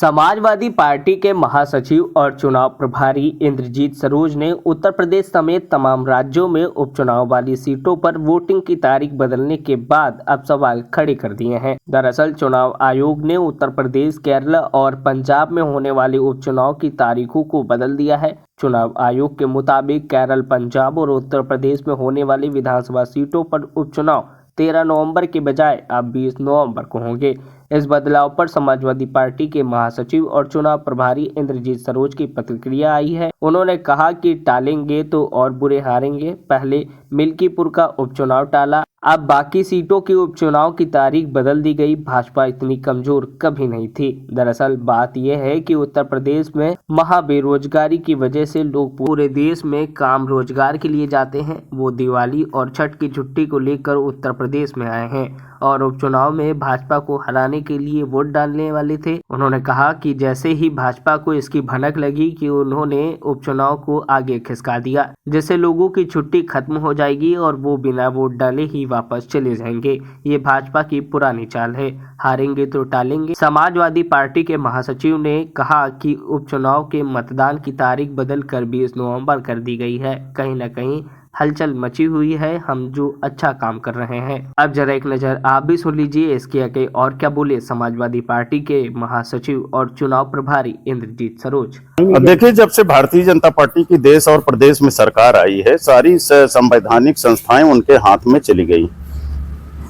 Samajwadi party के महासचिव और चुनाव प्रभारी इंद्रजीत सरोज ने उत्तर प्रदेश समेत तमाम राज्यों में उपचुनाव वाली सीटों पर वोटिंग की तारीख बदलने के बाद अब सवाल खड़े कर दिए हैं। दरअसल चुनाव आयोग ने उत्तर प्रदेश, केरल और पंजाब में होने वाले उपचुनाव की तारीखों को बदल दिया है। चुनाव आयोग के मुताबिक केरल, पंजाब और उत्तर प्रदेश में होने वाली विधानसभा सीटों पर उपचुनाव 13 नवंबर के बजाय अब 20 नवंबर को होंगे। इस बदलाव पर समाजवादी पार्टी के महासचिव और चुनाव प्रभारी इंद्रजीत सरोज की प्रतिक्रिया आई है। उन्होंने कहा कि टालेंगे तो और बुरे हारेंगे। पहले मिल्कीपुर का उपचुनाव टाला, अब बाकी सीटों के उपचुनाव की तारीख बदल दी गई। भाजपा इतनी कमजोर कभी नहीं थी। दरअसल बात यह है कि उत्तर प्रदेश में महा बेरोजगारी की वजह से लोग पूरे देश में काम रोजगार के लिए जाते हैं। वो दिवाली और छठ की छुट्टी को लेकर उत्तर प्रदेश में आए हैं और उपचुनाव में भाजपा को हराने के लिए वोट डालने वाले थे। उन्होंने कहा कि जैसे ही भाजपा को इसकी भनक लगी कि उन्होंने उपचुनाव को आगे खिसका दिया, जिससे लोगों की छुट्टी खत्म हो जाएगी और वो बिना वोट डाले ही वापस चले जाएंगे। ये भाजपा की पुरानी चाल है, हारेंगे तो टालेंगे। समाजवादी पार्टी के महासचिव ने कहा कि उपचुनाव के मतदान की तारीख बदलकर 20 नवंबर कर दी गई है। कहीं न कहीं हलचल मची हुई है, हम जो अच्छा काम कर रहे हैं। अब जरा एक नजर आप भी सुन लीजिए इसके आगे और क्या बोले समाजवादी पार्टी के महासचिव और चुनाव प्रभारी इंद्रजीत सरोज। देखिए, जब से भारतीय जनता पार्टी की देश और प्रदेश में सरकार आई है, सारी संवैधानिक संस्थाएं उनके हाथ में चली गई।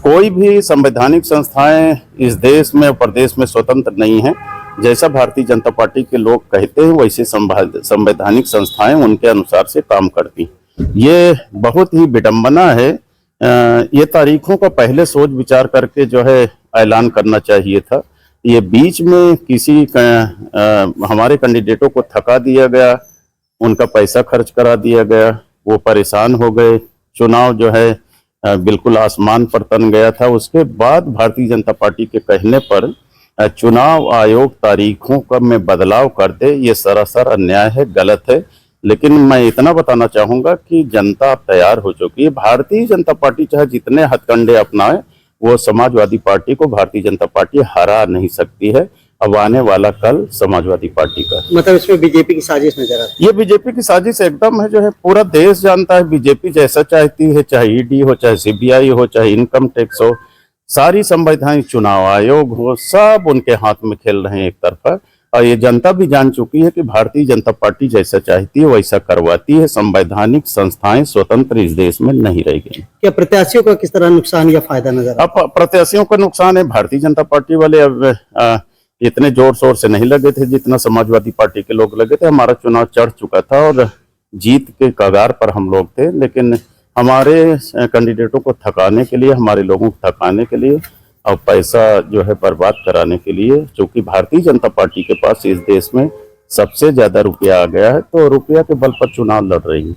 कोई भी संवैधानिक संस्थाएं इस देश में और प्रदेश में स्वतंत्र नहीं है। जैसा भारतीय जनता पार्टी के लोग कहते हैं वैसे संवैधानिक संस्थाएं उनके अनुसार से काम करती। ये बहुत ही विडंबना है। ये तारीखों का पहले सोच विचार करके जो है ऐलान करना चाहिए था। ये बीच में किसी हमारे कैंडिडेटों को थका दिया गया, उनका पैसा खर्च करा दिया गया, वो परेशान हो गए। चुनाव जो है बिल्कुल आसमान पर तन गया था। उसके बाद भारतीय जनता पार्टी के कहने पर चुनाव आयोग तारीखों का में बदलाव कर दे, ये सरासर अन्याय है, गलत है। लेकिन मैं इतना बताना चाहूंगा कि जनता तैयार हो चुकी है। भारतीय जनता पार्टी चाहे जितने हथकंडे अपनाए, वो समाजवादी पार्टी को भारतीय जनता पार्टी हरा नहीं सकती है। अब आने वाला कल समाजवादी पार्टी का, मतलब इसमें बीजेपी की साजिश नजर आती है। ये बीजेपी की साजिश एकदम है, जो है पूरा देश जानता है बीजेपी जैसा चाहती है, चाहे ईडी हो, चाहे सीबीआई हो, चाहे इनकम टैक्स हो, सारी संवैधानिक चुनाव आयोग हो, सब उनके हाथ में खेल रहे हैं एक तरफा। और ये जनता भी जान चुकी है कि भारतीय जनता पार्टी जैसा चाहती है वैसा करवाती है। संवैधानिक संस्थाएं स्वतंत्र इस देश में नहीं रह गई। क्या प्रत्याशियों का किस तरह नुकसान या फायदा नजर? अब प्रत्याशियों का नुकसान है। भारतीय जनता पार्टी वाले अब इतने जोर शोर से नहीं लगे थे जितना समाजवादी पार्टी के लोग लगे थे। हमारा चुनाव चढ़ चुका था और जीत के कगार पर हम लोग थे, लेकिन हमारे कैंडिडेटों को थकाने के लिए, हमारे लोगों को थकाने के लिए और पैसा जो है बर्बाद कराने के लिए, क्योंकि भारतीय जनता पार्टी के पास इस देश में सबसे ज्यादा रुपया आ गया है, तो रुपया के बल पर चुनाव लड़ रही है।